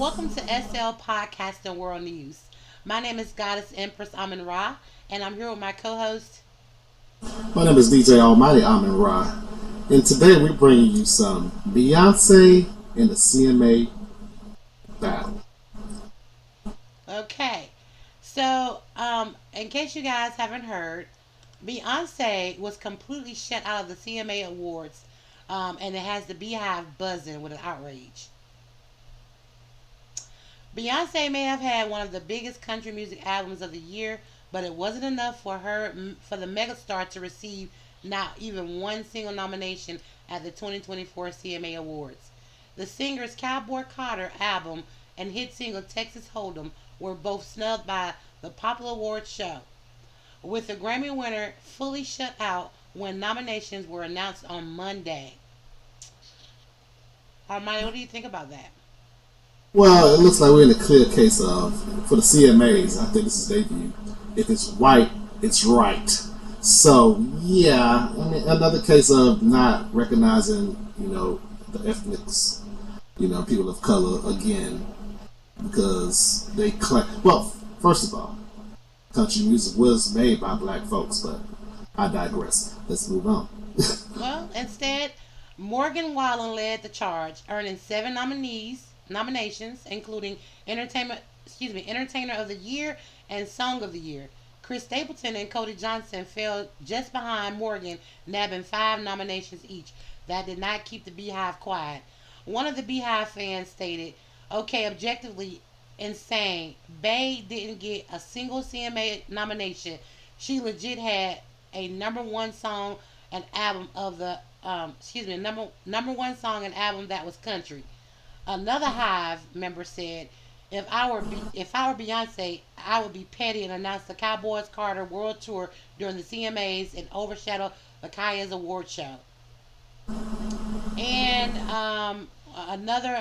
welcome to SL Podcast and World News. My name is Goddess Empress Amin Ra, and I'm here with my co-host. My name is DJ Almighty Amin Ra, and today we're bringing you some Beyonce and the CMA battle. Okay, in case you guys haven't heard, Beyonce was completely shut out of the CMA Awards, and it has the Beehive buzzing with an outrage. Beyonce may have had one of the biggest country music albums of the year, but it wasn't enough for for the megastar to receive not even one single nomination at the 2024 CMA Awards. The singer's Cowboy Carter album and hit single Texas Hold'em were both snubbed by the popular awards show, with the Grammy winner fully shut out when nominations were announced on Monday. Armani, what do you think about that? Well, it looks like we're in a clear case of, for the CMAs, I think this is their view. If it's white, it's right. So, yeah, I mean, another case of not recognizing, the ethnics, people of color again, because they claim, well, first of all, country music was made by black folks, but I digress. Let's move on. Well, instead, Morgan Wallen led the charge, earning seven nominations, including Entertainer of the Year and Song of the Year. Chris Stapleton and Cody Johnson fell just behind Morgan, nabbing five nominations each. That did not keep the Beehive quiet. One of the Beehive fans stated, "Okay, objectively insane. Bay didn't get a single CMA nomination. She legit had a number one song and album of the number one song and album that was country." Another Hive member said, if I were Beyonce, I would be petty and announce the Cowboys Carter World Tour during the CMAs and overshadow the Kaya's award show." And another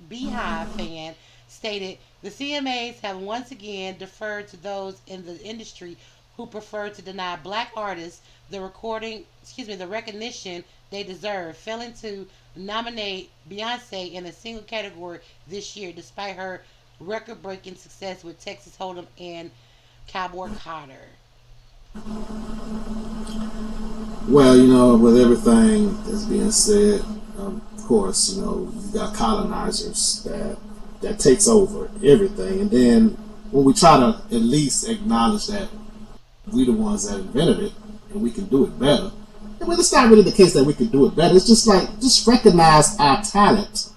Beehive fan stated, "The CMAs have once again deferred to those in the industry who prefer to deny black artists the recognition they deserve, failing to nominate Beyonce in a single category this year, despite her record-breaking success with Texas Hold'em and Cowboy Carter." Well, with everything that's being said, of course, you got colonizers that takes over everything, and then when we try to at least acknowledge that we the ones that invented it and we can do it better. I mean, it's not really the case that we can do it better. It's just recognize our talent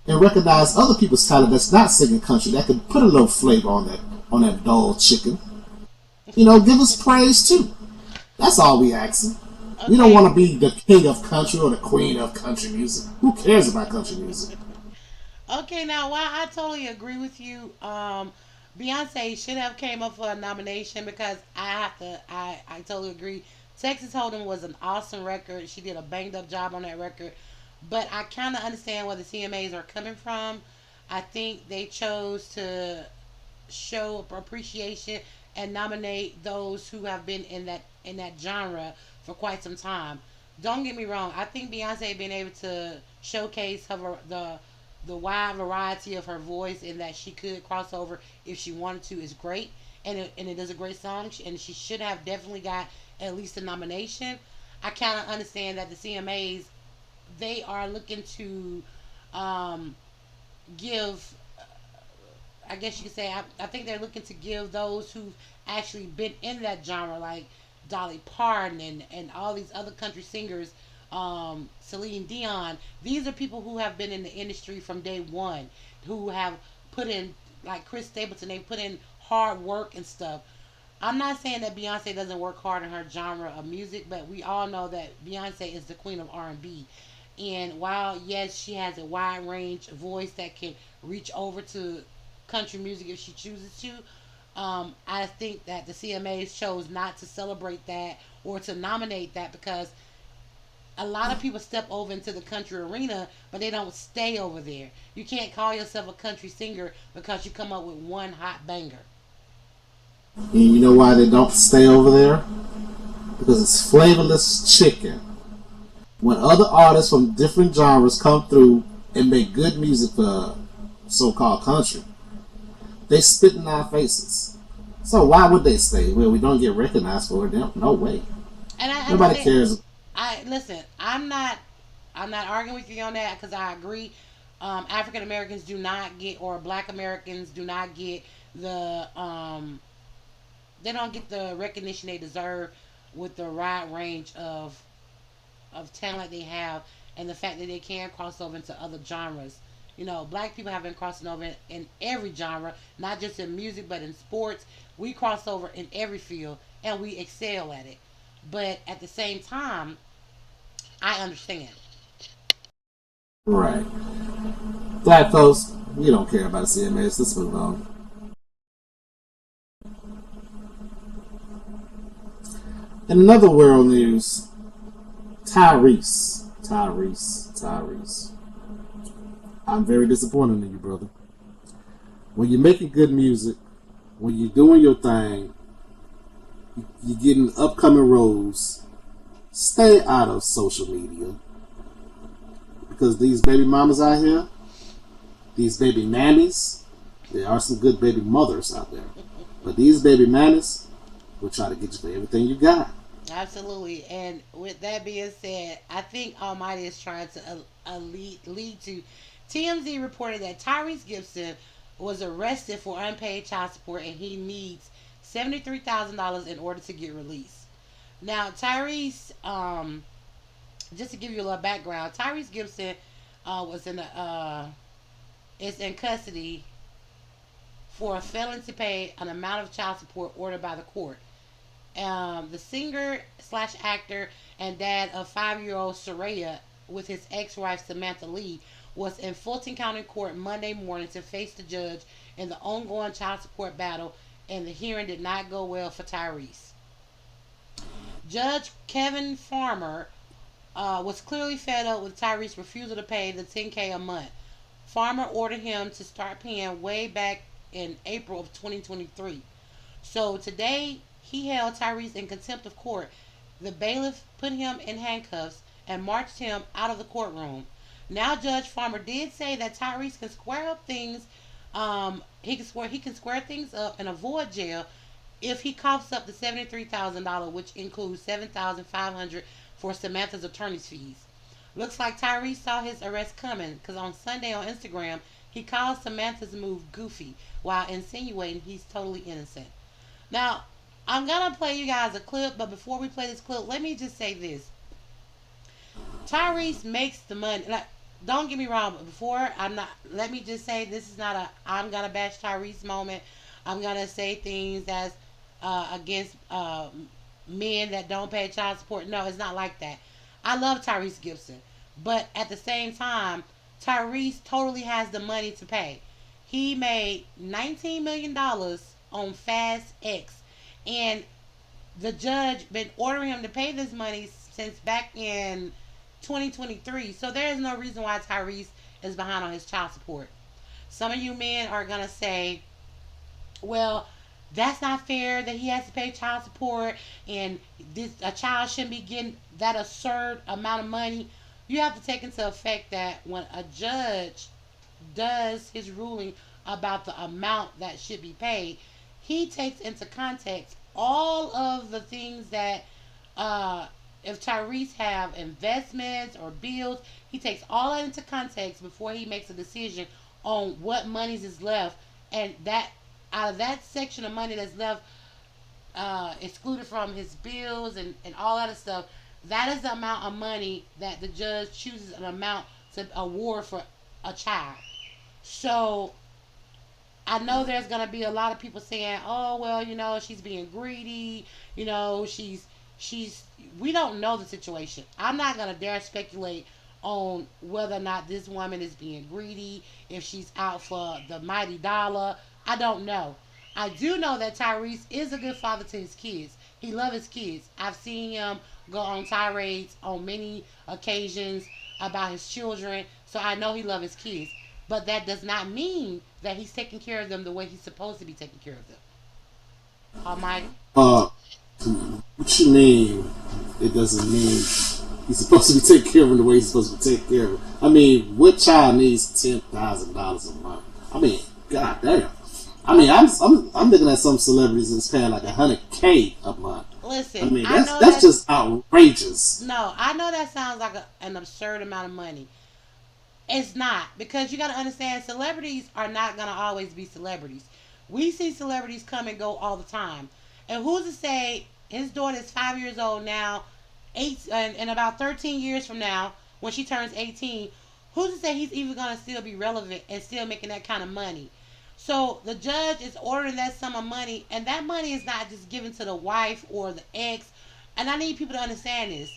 and recognize other people's talent that's not singing country that can put a little flavor on that dull chicken. Give us praise too. That's all we asking. We don't Okay, want to be the king of country or the queen of country music. Who cares about country music? okay. Now, while I totally agree with you, Beyonce should have came up for a nomination because I totally agree. Texas Hold'em was an awesome record. She did a banged up job on that record. But I kind of understand where the CMAs are coming from. I think they chose to show appreciation and nominate those who have been in that genre for quite some time. Don't get me wrong. I think Beyonce being able to showcase the wide variety of her voice and that she could cross over if she wanted to is great. And it is a great song, and she should have definitely got at least a nomination. I kind of understand that the CMAs, they are looking to um, give, I guess you could say, I think they're looking to give those who've actually been in that genre, like Dolly Parton and all these other country singers, Celine Dion. These are people who have been in the industry from day one, who have put in, like Chris Stapleton, they put in hard work and stuff. I'm not saying that Beyonce doesn't work hard in her genre of music, but we all know that Beyonce is the queen of R&B. And while yes, she has a wide range voice that can reach over to country music if she chooses to, I think that the CMAs chose not to celebrate that or to nominate that because a lot of people step over into the country arena, but they don't stay over there. You can't call yourself a country singer because you come up with one hot banger. And you know why they don't stay over there? Because it's flavorless chicken. When other artists from different genres come through and make good music for so-called country, they spit in our faces. So why would they stay? Well, we don't get recognized for it. No way. And I Nobody understand. cares. I listen. I'm not arguing with you on that because I agree. African Americans do not get, or Black Americans do not get the they don't get the recognition they deserve with the wide range of talent they have and the fact that they can cross over into other genres. You know, black people have been crossing over in every genre, not just in music, but in sports. We cross over in every field and we excel at it. But at the same time, I understand. Right. Black folks, we don't care about the CMAs. Let's move on. In another world news, Tyrese. I'm very disappointed in you, brother. When you're making good music, when you're doing your thing, you're getting upcoming roles, stay out of social media. Because these baby mamas out here, these baby nannies, there are some good baby mothers out there. But these baby nannies will try to get you for everything you got. Absolutely. And with that being said, I think Almighty is trying to lead to. TMZ reported that Tyrese Gibson was arrested for unpaid child support and he needs $73,000 in order to get released. Now, Tyrese, just to give you a little background, Tyrese Gibson was in is in custody for failing to pay an amount of child support ordered by the court. The singer slash actor and dad of 5-year-old Soraya with his ex-wife Samantha Lee was in Fulton County Court Monday morning to face the judge in the ongoing child support battle, and the hearing did not go well for Tyrese. Judge Kevin Farmer was clearly fed up with Tyrese's refusal to pay the $10K a month. Farmer ordered him to start paying way back in April of 2023. So today he held Tyrese in contempt of court. The bailiff put him in handcuffs and marched him out of the courtroom. Now Judge Farmer did say that Tyrese can square up things. He can square things up and avoid jail if he coughs up the $73,000, which includes $7,500 for Samantha's attorney's fees. Looks like Tyrese saw his arrest coming because on Sunday on Instagram he called Samantha's move goofy while insinuating he's totally innocent. Now, I'm gonna play you guys a clip, but before we play this clip, let me just say this: Tyrese makes the money. Like, don't get me wrong, but before I'm not. Let me just say this is not a I'm gonna bash Tyrese moment. I'm gonna say things that's against men that don't pay child support. No, it's not like that. I love Tyrese Gibson, but at the same time, Tyrese totally has the money to pay. He made $19 million on Fast X, and the judge been ordering him to pay this money since back in 2023. So there is no reason why Tyrese is behind on his child support. Some of you men are gonna say, "Well, that's not fair that he has to pay child support, and this a child shouldn't be getting that absurd amount of money." You have to take into effect that when a judge does his ruling about the amount that should be paid, he takes into context all of the things that if Tyrese have investments or bills, he takes all that into context before he makes a decision on what monies is left, and that out of that section of money that's left, excluded from his bills and all that stuff, that is the amount of money that the judge chooses an amount to award for a child. So I know there's gonna be a lot of people saying, "Oh well, she's being greedy. She's." We don't know the situation. I'm not gonna dare speculate on whether or not this woman is being greedy, if she's out for the mighty dollar. I don't know. I do know that Tyrese is a good father to his kids. He loves his kids. I've seen him go on tirades on many occasions about his children, so I know he loves his kids. But that does not mean that he's taking care of them the way he's supposed to be taking care of them. Almighty. Uh, what you mean? It doesn't mean He's supposed to be taking care of him the way he's supposed to be taking care of him. I mean, what child needs $10,000 a month? I mean, god damn. I mean, I'm looking at some celebrities that's paying like 100K a month. I Listen, mean, I know that's just outrageous. no, I know that sounds like an absurd amount of money. It's not, because you got to understand celebrities are not going to always be celebrities. We see celebrities come and go all the time. And who's to say his daughter is 5 years old now, and about 13 years from now, when she turns 18, who's to say he's even going to still be relevant and still making that kind of money? So the judge is ordering that sum of money, and that money is not just given to the wife or the ex. And I need people to understand this.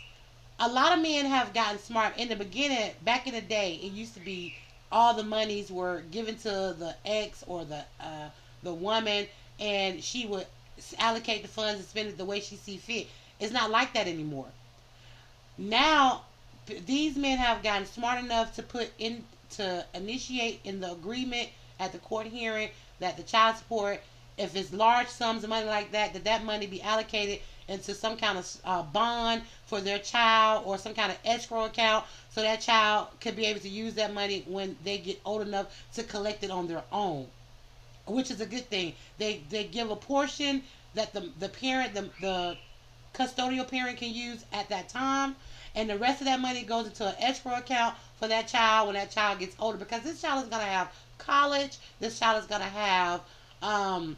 A lot of men have gotten smart. In the beginning, back in the day, it used to be all the monies were given to the ex or the woman, and she would allocate the funds and spend it the way she see fit. It's not like that anymore. Now, these men have gotten smart enough to put in to initiate in the agreement at the court hearing that the child support, if it's large sums of money like that, that money be allocated into some kind of bond for their child or some kind of escrow account, so that child could be able to use that money when they get old enough to collect it on their own, which is a good thing. They give a portion that the parent, the custodial parent can use at that time, and the rest of that money goes into an escrow account for that child when that child gets older, because this child is going to have college, this child is going to have um,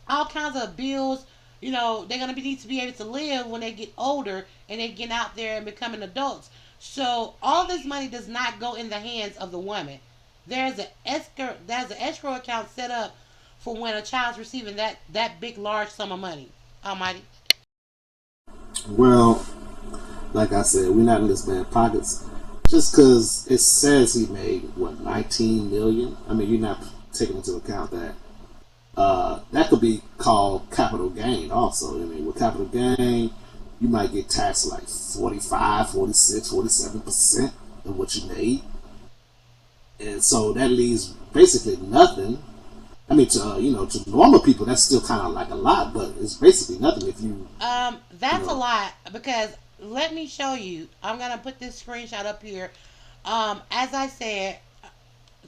all kinds of bills. You know, they're going to need to be able to live when they get older and they get out there and becoming adults. So all this money does not go in the hands of the woman. There's an escrow account set up for when a child's receiving that big large sum of money. Almighty. Well, like I said, we're not in this man's pockets. Just because it says he made what 19 million. I mean, you're not taking into account that that could be called capital gain. Also, I mean, with capital gain, you might get taxed like 45, 46, 47% of what you made, and so that leaves basically nothing. I mean, to to normal people, that's still kind of like a lot, but it's basically nothing if you That's a know. lot, because let me show you. I'm gonna put this screenshot up here. As I said,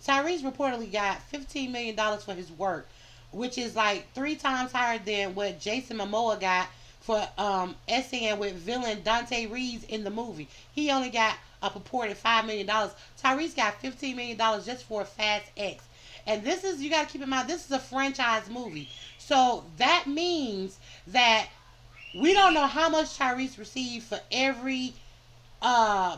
Tyrese reportedly got $15 million for his work, which is like 3 times higher than what Jason Momoa got for essaying with villain Dante Reeves in the movie. He only got a purported $5 million. Tyrese got $15 million just for Fast X. And this is, you got to keep in mind, this is a franchise movie. So that means that we don't know how much Tyrese received for every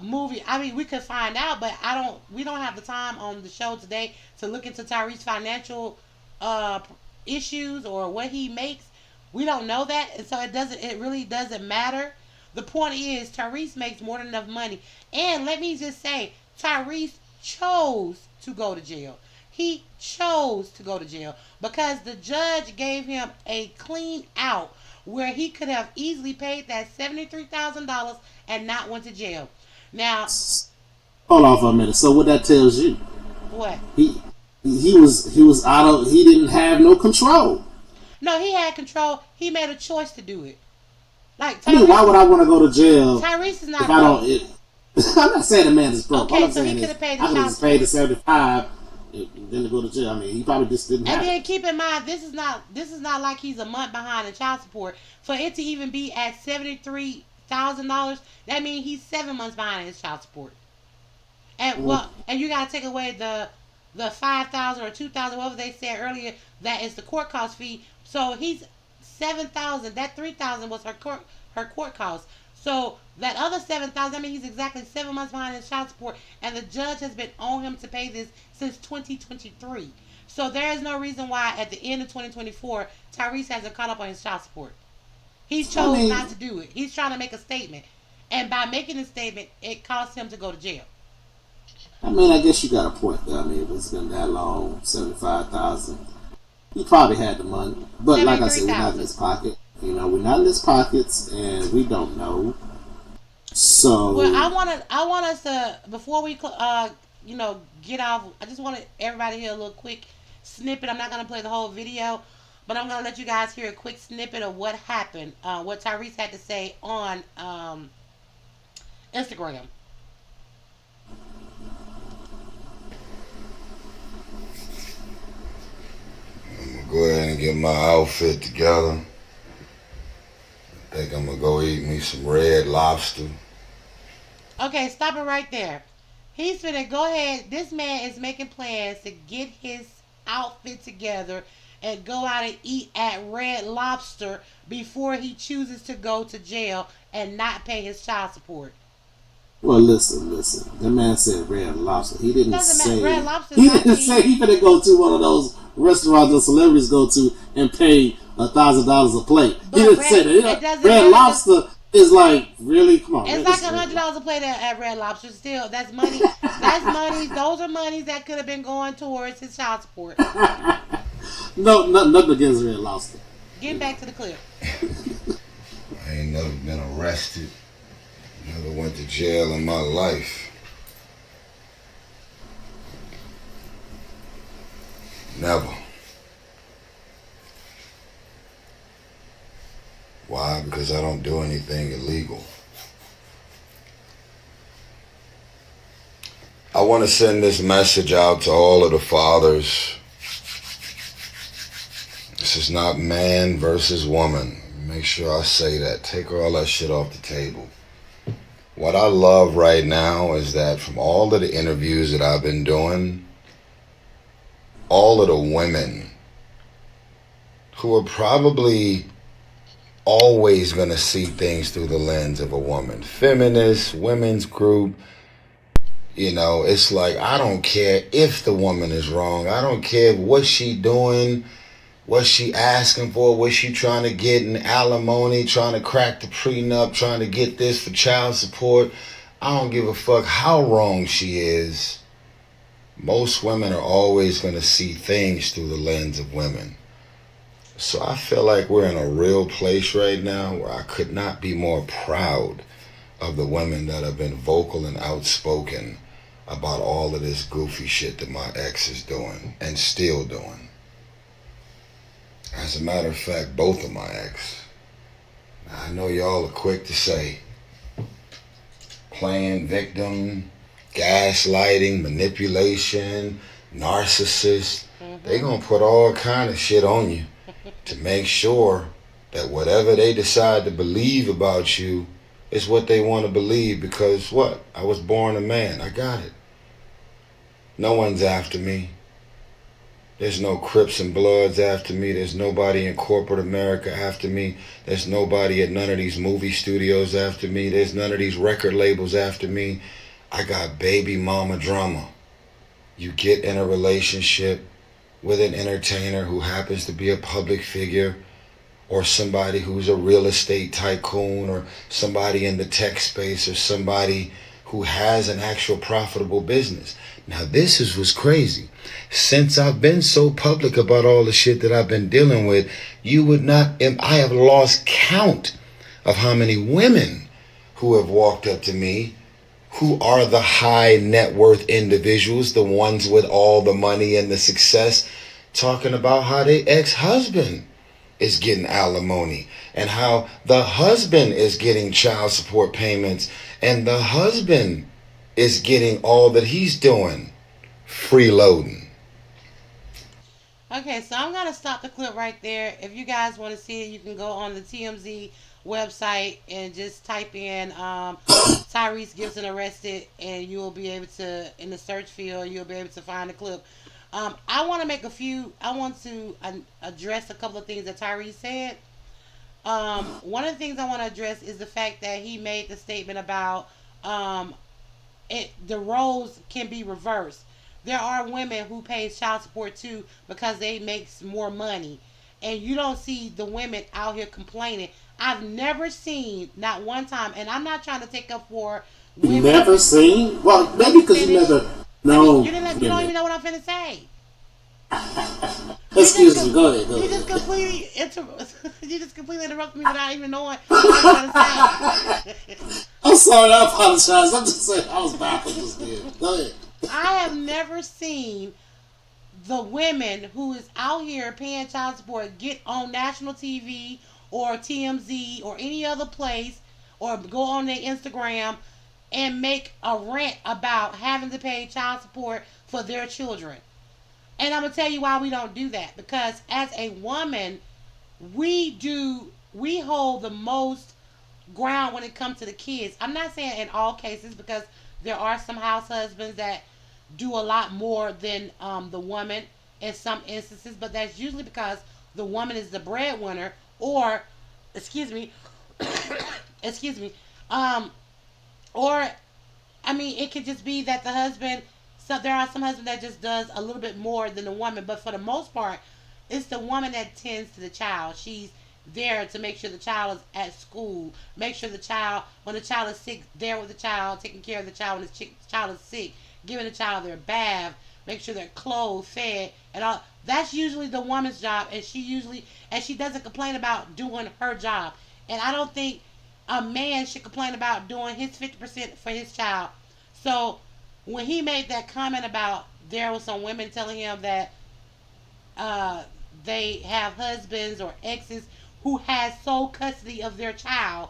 movie. I mean, we could find out, but I don't. We don't have the time on the show today to look into Tyrese financial uh issues or what he makes. We don't know that, and so it doesn't. It really doesn't matter. The point is, Tyrese makes more than enough money, and let me just say, Tyrese chose to go to jail. He chose to go to jail because the judge gave him a clean out where he could have easily paid that $73,000 and not went to jail. Now, Hold on for a minute. So what that tells you, what? he he was out of he didn't have no control. No, he had control. He made a choice to do it. Like I mean, why Tyrese would is I want to go to jail Tyrese is if not I don't? broke. I'm not saying the man is broke. All Okay, I'm so he saying could is have paid the I could have child just paid the support. 75 and then to go to jail. I mean, he probably just didn't And have it. then keep in mind, this is not like he's a month behind in child support. For it to even be at $73,000, that means he's 7 months behind in his child support. And Well, well, and you gotta take away the 5,000 or 2,000, whatever they said earlier. That is the court cost fee. So he's 7,000. That 3,000 was her court cost. So that other 7,000, I mean, he's exactly 7 months behind his child support, and the judge has been on him to pay this since 2023. So there is no reason why at the end of 2024 Tyrese hasn't caught up on his child support. He I chose mean, not to do it. He's trying to make a statement, and by making a statement, it caused him to go to jail. I guess you got a point there. I mean, if it's been that long, 75,000, he probably had the money. But like I Seventy-three said, we're not in thousand. his pocket. We're not in his pockets, and we don't know. Well, So, I want us to, before we get off. I just want everybody to hear a little quick snippet. I'm not gonna play the whole video, but I'm gonna let you guys hear a quick snippet of what happened, what Tyrese had to say on Instagram. I'm gonna go ahead and get my outfit together. I think I'm gonna go eat me some red lobster. Okay, stop it right there. He's finna go ahead. This man is making plans to get his outfit together and go out and eat at Red Lobster before he chooses to go to jail and not pay his child support. Well, listen. That man said Red Lobster. He didn't Doesn't matter. say Red Lobster's not cheap. he finna go to one of those restaurants that celebrities go to and pay $1,000 a plate. He But didn't say Red, that. it doesn't Red matter. Lobster is like really. Come on, It's man. like This a is Red hundred Lobster. dollars a plate at Red Lobster. Still, that's money. That's money. Those are monies that could have been going towards his child support. No, nothing against Red Lobster. Getting You know. back to the clip. I ain't never been arrested. Never went to jail in my life. Never. Why? Because I don't do anything illegal. I want to send this message out to all of the fathers. This is not man versus woman. Make sure I say that. Take all that shit off the table. What I love right now is that from all of the interviews that I've been doing, all of the women who are probably always going to see things through the lens of a woman, feminist, women's group, it's like, I don't care if the woman is wrong. I don't care what she doing, what she asking for, what she trying to get in alimony, trying to crack the prenup, trying to get this for child support. I don't give a fuck how wrong she is. Most women are always going to see things through the lens of women. So I feel like we're in a real place right now where I could not be more proud of the women that have been vocal and outspoken about all of this goofy shit that my ex is doing and still doing. As a matter of fact, both of my ex. Now, I know y'all are quick to say playing victim, gaslighting, manipulation, narcissist. They Mm-hmm. gonna put all kind of shit on you to make sure that whatever they decide to believe about you is what they want to believe, because what? I was born a man. I got it. No one's after me. There's no Crips and Bloods after me. There's nobody in corporate America after me. There's nobody at none of these movie studios after me. There's none of these record labels after me. I got baby mama drama. You get in a relationship with an entertainer who happens to be a public figure, or somebody who's a real estate tycoon, or somebody in the tech space, or somebody who has an actual profitable business. Now this is what's crazy. Since I've been so public about all the shit that I've been dealing with, you would not, I have lost count of how many women who have walked up to me who are the high net worth individuals, the ones with all the money and the success, talking about how their ex-husband is getting alimony and how the husband is getting child support payments and the husband is getting all that he's doing, freeloading. Okay, so I'm gonna stop the clip right there. If you guys want to see it, you can go on the TMZ website and just type in Tyrese Gibson arrested, and you will be able to, in the search field, you'll be able to find the clip. I want to make a few. I want to address a couple of things that Tyrese said. One of the things I want to address is the fact that he made the statement about um, the roles can be reversed. There are women who pay child support too because they make more money, and you don't see the women out here complaining. I've never seen, not one time, and I'm not trying to take up for women. Never seen? Well, Let maybe me because you finish. never. Let me. No, You didn't. You wait a don't even minute. know what I'm finna say. You just Excuse me. Go ahead. Go you ahead. just completely you just completely interrupted me without even knowing what I was trying to say. I'm sorry. I apologize. I'm just saying I was baffled just then. Go ahead. I have never seen the women who is out here paying child support get on national TV or TMZ or any other place or go on their Instagram and make a rant about having to pay child support for their children. And I'm gonna tell you why we don't do that. Because as a woman, we hold the most ground when it comes to the kids. I'm not saying in all cases, because there are some house husbands that do a lot more than the woman in some instances, but that's usually because the woman is the breadwinner, or excuse me, excuse me, um, or I mean, it could just be that the husband. So there are some husbands that just does a little bit more than the woman, but for the most part, it's the woman that tends to the child. She's there to make sure the child is at school, make sure the child, when the child is sick, there with the child, taking care of the child when the child is sick, giving the child their bath, make sure they're clothed, fed, and all. That's usually the woman's job, and she doesn't complain about doing her job. And I don't think a man should complain about doing his 50% for his child. So when he made that comment about there was some women telling him that uh, they have husbands or exes who has sole custody of their child,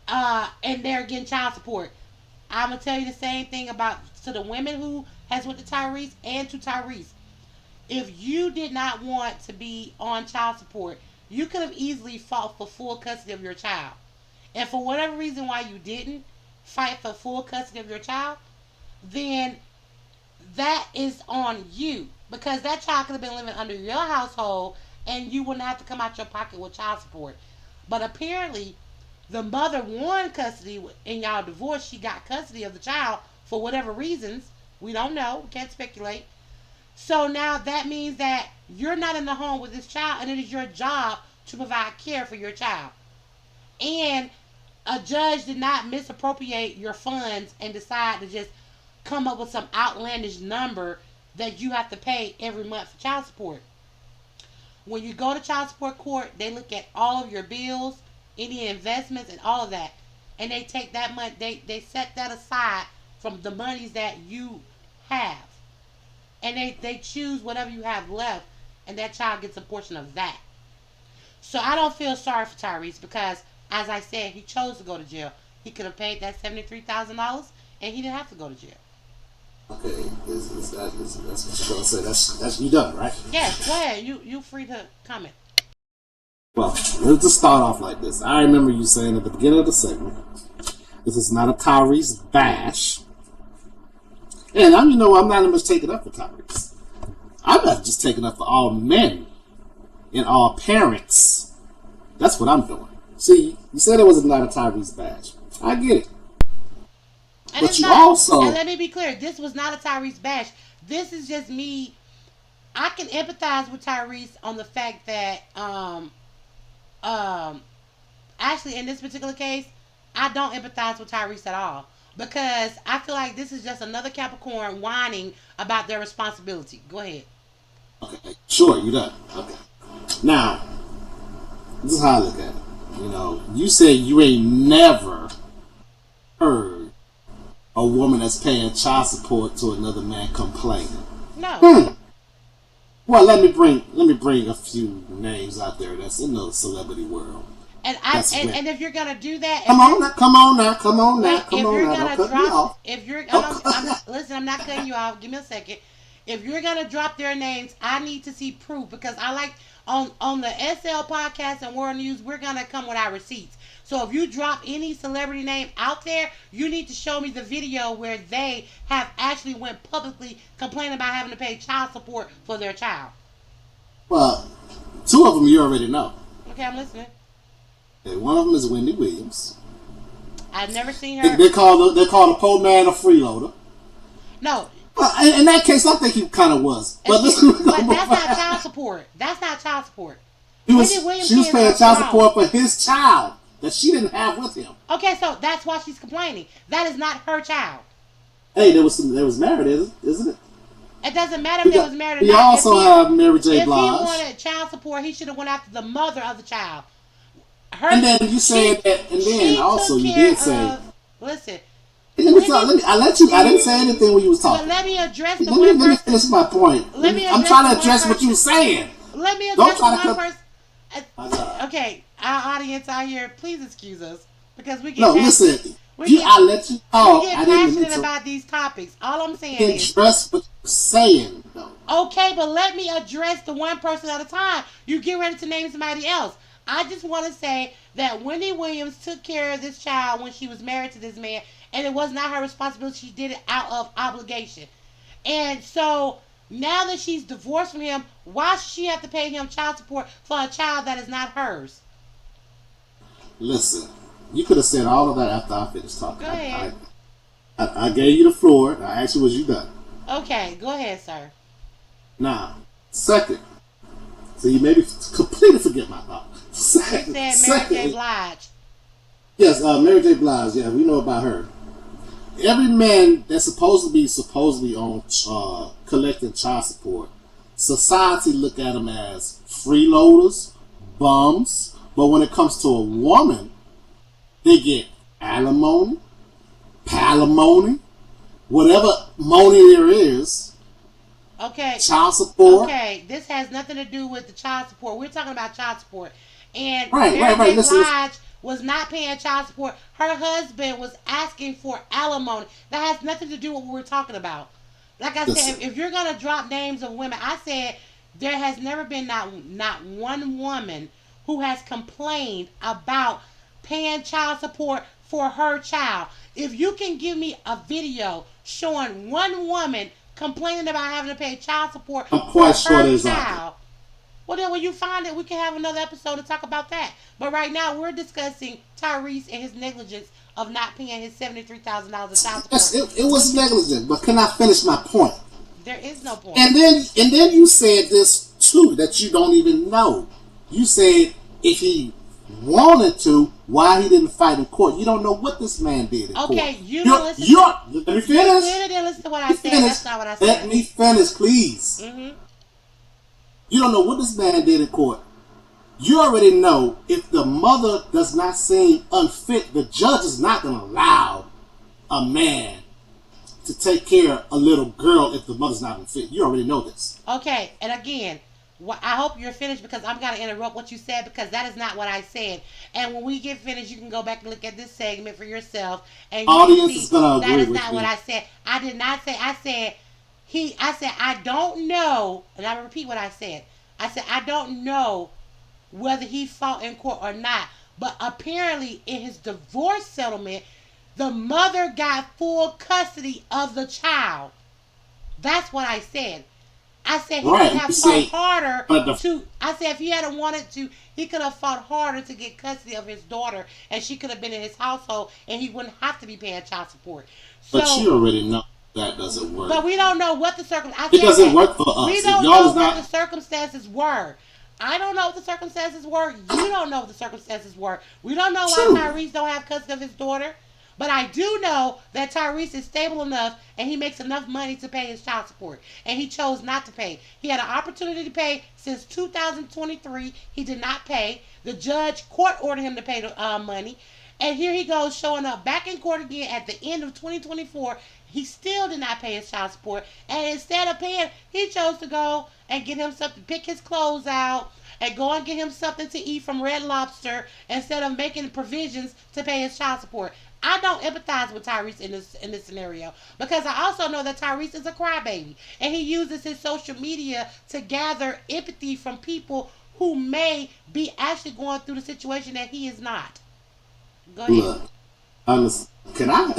and they're getting child support. I'm gonna tell you the same thing about to the women who has went to Tyrese and to Tyrese. If you did not want to be on child support, you could have easily fought for full custody of your child. And for whatever reason why you didn't fight for full custody of your child, then that is on you, because that child could have been living under your household and you wouldn't have to come out your pocket with child support. But apparently, the mother won custody in y'all divorce. She got custody of the child for whatever reasons. We don't know. We can't speculate. So now that means that you're not in the home with this child, and it is your job to provide care for your child. And a judge did not misappropriate your funds and decide to just come up with some outlandish number that you have to pay every month for child support. When you go to child support court, they look at all of your bills, any investments, and all of that. And they take that money, they set that aside from the monies that you have. And they choose whatever you have left, and that child gets a portion of that. So I don't feel sorry for Tyrese, because, as I said, he chose to go to jail. He could have paid that $73,000, and he didn't have to go to jail. Okay, that's what you're gonna say. That's you done, right? Yes, go ahead. You free to comment. Well, let's just start off like this. I remember you saying at the beginning of the segment, this is not a Tyrese bash. And I'm not much taking up for Tyrese. I'm not just taking up for all men and all parents. That's what I'm doing. See, you said it was not a Tyrese bash. I get it. And but you also... And let me be clear, this was not a Tyrese bash. This is just me. I can empathize with Tyrese on the fact that, actually, in this particular case, I don't empathize with Tyrese at all. Because I feel like this is just another Capricorn whining about their responsibility. Go ahead. Okay, sure, you done. Okay. Now, this is how I look at it. You say you ain't never heard a woman that's paying child support to another man complaining. No. Well, let me bring a few names out there that's in the celebrity world. And if you're gonna do that, come on now. Listen, I'm not cutting you off. Give me a second. If you're gonna drop their names, I need to see proof, because I like on the SL podcast and World News, we're gonna come with our receipts. So if you drop any celebrity name out there, you need to show me the video where they have actually went publicly complaining about having to pay child support for their child. Well, two of them you already know. Okay, I'm listening. And one of them is Wendy Williams. I've never seen her. They call the poor man a freeloader. No. Well, in that case, I think he kind of was. But that's not child support. That's not child support. She was paying child support for his child that she didn't have with him. Okay, so that's why she's complaining. That is not her child. Hey, they was married, isn't it? It doesn't matter if they was married or not. He also have Mary J. Blige. If he wanted child support, he should have went after the mother of the child. And then you said that, and then also you did say. Listen. I didn't say anything when you was talking. But let me address the one person. Let me finish my point. I'm trying to address what you were saying. Let me address the one person. Okay, our audience out here, please excuse us, because we get We You, get I let you we talk. get I didn't passionate mean to about these topics. All I'm saying is, address what you're saying, though. okay, but let me address the one person at a time. You get ready to name somebody else. I just want to say that Wendy Williams took care of this child when she was married to this man, and it was not her responsibility. She did it out of obligation. And so now that she's divorced from him, why should she have to pay him child support for a child that is not hers? Listen, you could have said all of that after I finished Go talking. ahead. I gave you the floor. I asked you, was you done? Okay, go ahead, sir. Now, second, so you maybe completely forget my thought. You said Mary J. Secondly, Blige. yes, Mary J. Blige. Yeah, we know about her. Every man that's supposedly on collecting child support, society look at them as freeloaders, bums. But when it comes to a woman, they get alimony, palimony, whatever money there is, Okay, child support. okay, this has nothing to do with the child support. We're talking about child support. And Right, Mary right, right. J. Listen. Blige was not paying child support. Her husband was asking for alimony. That has nothing to do with what we're talking about. Like I said, Listen. if you're gonna drop names of women, I said there has never been not one woman who has complained about paying child support for her child. If you can give me a video showing one woman complaining about having to pay child support I'm for quite sure her there's out there. child, well then when you find it, we can have another episode to talk about that. But right now we're discussing Tyrese and his negligence of not paying his $73,000 of child Yes, support. it was negligent, but can I finish my point? There is no point. And then you said this too that you don't even know. You said if he wanted to, why he didn't fight in court. You don't know what this man did in court. Okay, you don't listen. Let me You finish. clearly didn't listen to what I Let me said. finish. That's not what I Let said. me finish, please. Mm-hmm. You don't know what this man did in court. You already know if the mother does not seem unfit, the judge is not going to allow a man to take care of a little girl if the mother's not unfit. You already know this. Okay, and again, I hope you're finished because I'm going to interrupt what you said because that is not what I said. And when we get finished, you can go back and look at this segment for yourself, and you can Audience see is going to that agree is with not me. what I said. I did not say. I said I don't know, and I repeat what I said. I said I don't know whether he fought in court or not, but apparently in his divorce settlement, the mother got full custody of the child. That's what I said. I said he Right, could have you fought say, harder but the to. I said if he had wanted to, he could have fought harder to get custody of his daughter, and she could have been in his household, and he wouldn't have to be paying child support. But So, you already know that doesn't work. but we don't know what the It doesn't work for us. We If don't y'all know is what not the circumstances were. I don't know what the circumstances were. You don't know what the circumstances were. We don't know why true. Tyrese don't have custody of his daughter. But I do know that Tyrese is stable enough and he makes enough money to pay his child support. And he chose not to pay. He had an opportunity to pay since 2023. He did not pay. The judge court ordered him to pay the money. And here he goes showing up back in court again at the end of 2024. He still did not pay his child support. And instead of paying, he chose to go and get him something, pick his clothes out, and go and get him something to eat from Red Lobster instead of making provisions to pay his child support. I don't empathize with Tyrese in this scenario because I also know that Tyrese is a crybaby and he uses his social media to gather empathy from people who may be actually going through the situation that he is not. Go ahead. look. Can I?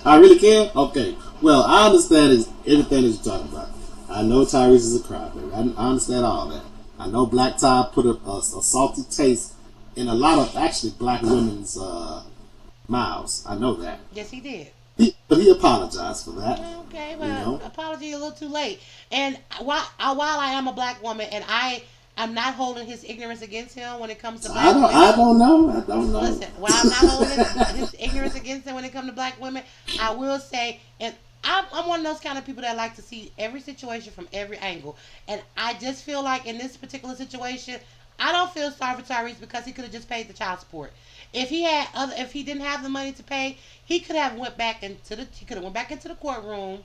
I really can. Okay. Well, I understand everything that you're talking about. I know Tyrese is a crybaby. I understand all that. I know Black Ty put a salty taste in a lot of actually black women's mouths. I know that. Yes, he did. But he apologized for that. Okay, You know? apology a little too late. And while I am a black woman and I'm not holding his ignorance against him when it comes to black women. I don't know. Listen, while I'm not holding his ignorance against him when it comes to black women, I will say, and I'm one of those kind of people that like to see every situation from every angle. And I just feel like in this particular situation, I don't feel sorry for Tyrese because he could have just paid the child support. If he didn't have the money to pay, he could have went back into the courtroom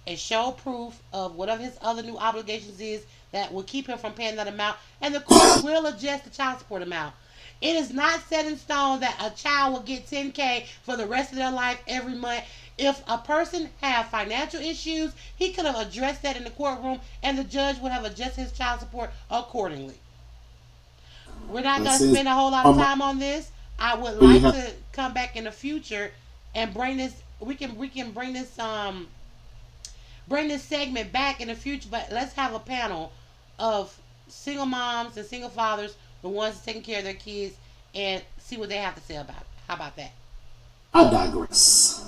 and show proof of whatever his other new obligations is that will keep him from paying that amount, and the court will adjust the child support amount. It is not set in stone that a child will get 10K for the rest of their life every month. If a person had financial issues, he could have addressed that in the courtroom, and the judge would have adjusted his child support accordingly. We're not I going to says, spend a whole lot of time on this. I would well, you like have, to come back in the future and bring this. We can bring this segment back in the future, but let's have a panel of single moms and single fathers, the ones taking care of their kids, and see what they have to say about it. How about that? I digress.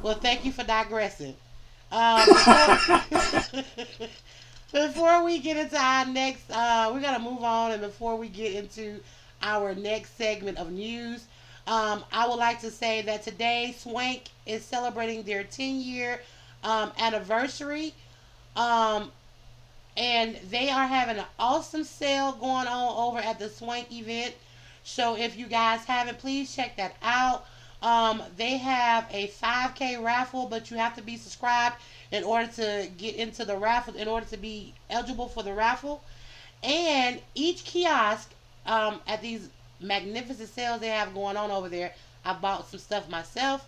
Well, thank you for digressing. Before before we get into our next, we're gonna move on, and before we get into our next segment of news, I would like to say that today Swank is celebrating their 10-year anniversary. Um, and they are having an awesome sale going on over at the Swank event. So if you guys haven't, please check that out. They have a 5K raffle, but you have to be subscribed in order to get into the raffle, in order to be eligible for the raffle. And each kiosk at these magnificent sales they have going on over there, I bought some stuff myself.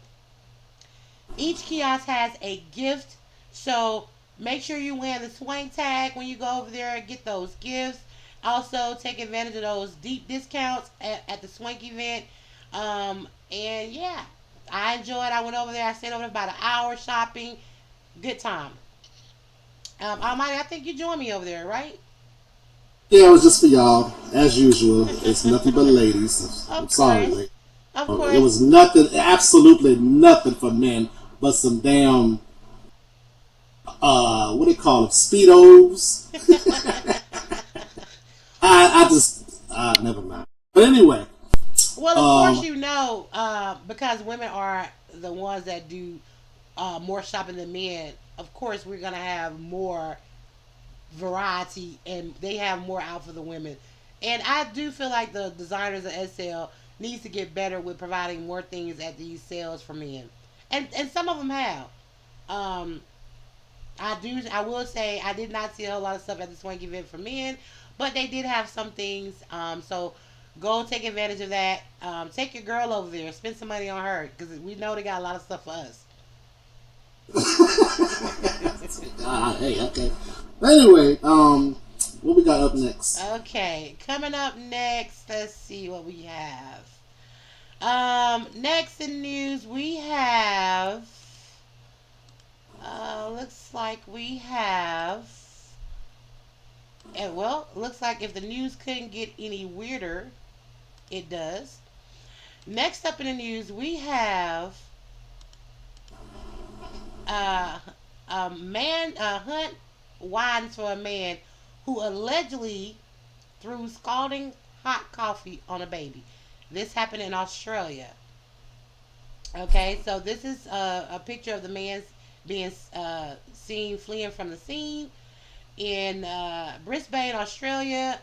Each kiosk has a gift, so make sure you wear the Swank tag when you go over there and get those gifts. Also, take advantage of those deep discounts at the Swank event. And yeah, I enjoyed. I went over there. I stayed over there about an hour shopping. Good time. Almighty, I think you joined me over there, right? Yeah, it was just for y'all, as usual. It's nothing but ladies. I'm Of sorry, course, ladies. of It course. was nothing, absolutely nothing for men, but some damn, what do you call it, speedos. I just, never mind. But anyway, Well, of course, um, because women are the ones that do more shopping than men. Of course, we're gonna have more variety, and they have more out for the women. And I do feel like the designers of SL needs to get better with providing more things at these sales for men, and some of them have. Um, I do. I will say I did not see a whole lot of stuff at the Swank event for men, but they did have some things. So go take advantage of that. Take your girl over there, spend some money on her because we know they got a lot of stuff for us. hey, okay. Anyway, what we got up next? Okay, coming up next, let's see what we have. Next in news, we have. Looks like we have. Well, looks like if the news couldn't get any weirder, it does. Next up in the news, we have uh, a man, a hunt widens for a man who allegedly threw scalding hot coffee on a baby. This happened in Australia. Okay, so this is a picture of the man being seen fleeing from the scene in Brisbane, Australia.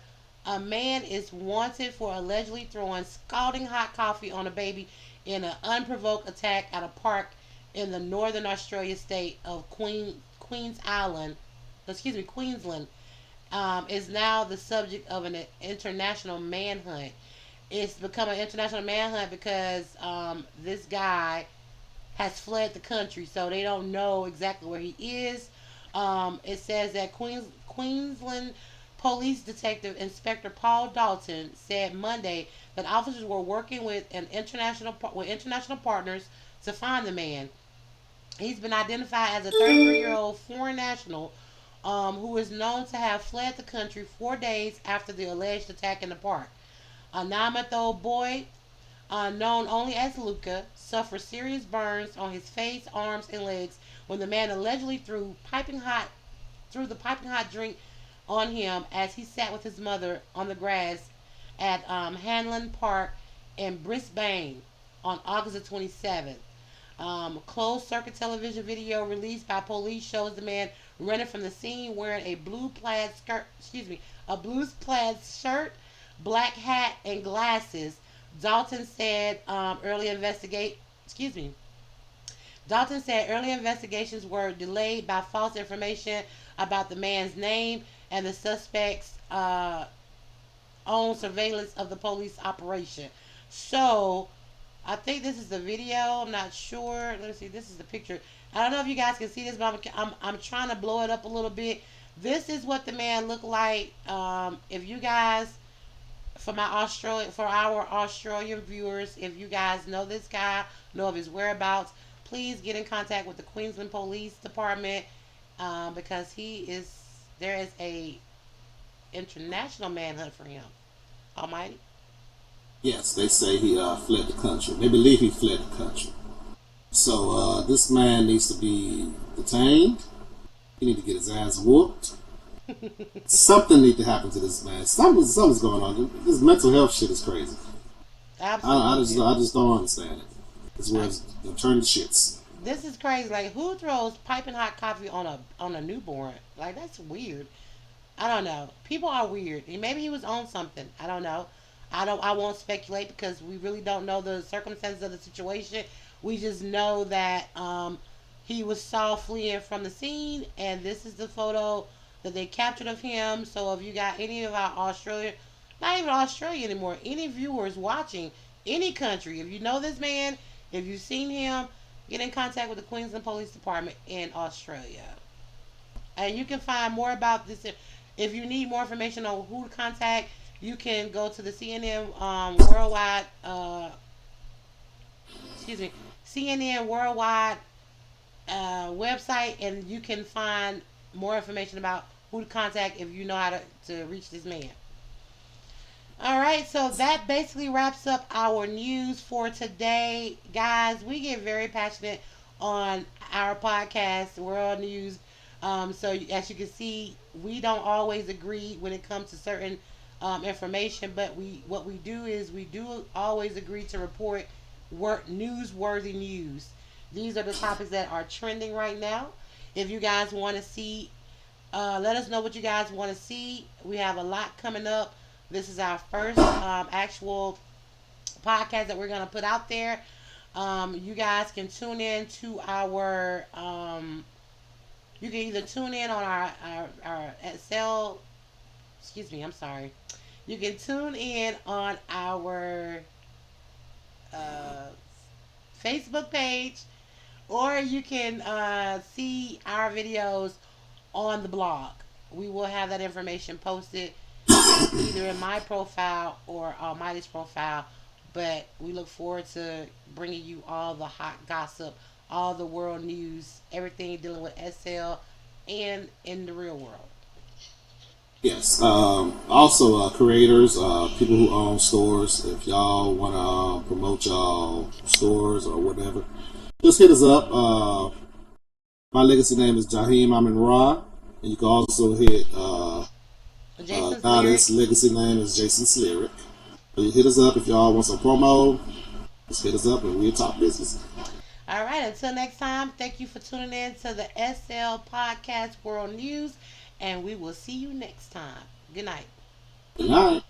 A man is wanted for allegedly throwing scalding hot coffee on a baby in an unprovoked attack at a park in the northern Australia state of Queens Island. Excuse me, Queensland. Is now the subject of an international manhunt. It's become an international manhunt because this guy has fled the country, so they don't know exactly where he is. It says that Queensland Police Detective Inspector Paul Dalton said Monday that officers were working with international partners to find the man. He's been identified as a 33-year-old foreign national who is known to have fled the country 4 days after the alleged attack in the park. A 9-month-old boy, known only as Luca, suffered serious burns on his face, arms, and legs when the man allegedly threw the piping hot drink on him as he sat with his mother on the grass at Hanlon Park in Brisbane on August the 27th. Closed circuit television video released by police shows the man running from the scene wearing a blue plaid shirt, black hat, and glasses. Dalton said excuse me. Dalton said early investigations were delayed by false information about the man's name and the suspect's own surveillance of the police operation. So I think this is the video. I'm not sure. Let me see. This is the picture. I don't know if you guys can see this, but I'm trying to blow it up a little bit. This is what the man looked like. If you guys, for our Australian viewers, if you guys know this guy, know of his whereabouts, please get in contact with the Queensland Police Department, because there is a international manhunt for him. Almighty. Yes, they say he fled the country. They believe he fled the country. So this man needs to be detained. He need to get his ass whooped. Something need to happen to this man. Something's going on. This mental health shit is crazy. Absolutely. I just don't understand it. It's where it's turning shits. This is crazy. Like, who throws piping hot coffee on a newborn? Like, that's weird. I don't know. People are weird. And maybe he was on something. I don't know. I won't speculate because we really don't know the circumstances of the situation. We just know that he was saw fleeing from the scene, and this is the photo that they captured of him. So if you got any of our Australia, not even Australia anymore, any viewers watching any country, if you know this man, if you've seen him, get in contact with the Queensland Police Department in Australia. And you can find more about this. If you need more information on who to contact, you can go to the CNN Worldwide, excuse me, CNN Worldwide website, and you can find more information about who to contact if you know how to reach this man. All right, so that basically wraps up our news for today. Guys, we get very passionate on our podcast, World News. So as you can see, we don't always agree when it comes to certain information, but what we do is we do always agree to report newsworthy news. These are the topics that are trending right now. If you guys want to see, let us know what you guys want to see. We have a lot coming up. This is our first actual podcast that we're going to put out there. You guys can tune in to our, you can either tune in on our Excel, excuse me, I'm sorry. You can tune in on our Facebook page, or you can see our videos on the blog. We will have that information posted either in my profile or Almighty's profile. But we look forward to bringing you all the hot gossip, all the world news, everything dealing with SL and in the real world. Yes. Also, creators, people who own stores, if y'all want to promote y'all stores or whatever, just hit us up. My legacy name is Jaheim Amin Ra, and you can also hit Jason's Goddess legacy name is Jason's Lyric. You hit us up if y'all want some promo. Just hit us up and we'll talk business. All right, until next time, thank you for tuning in to the SL Podcast World News, and we will see you next time. Good night. Good night.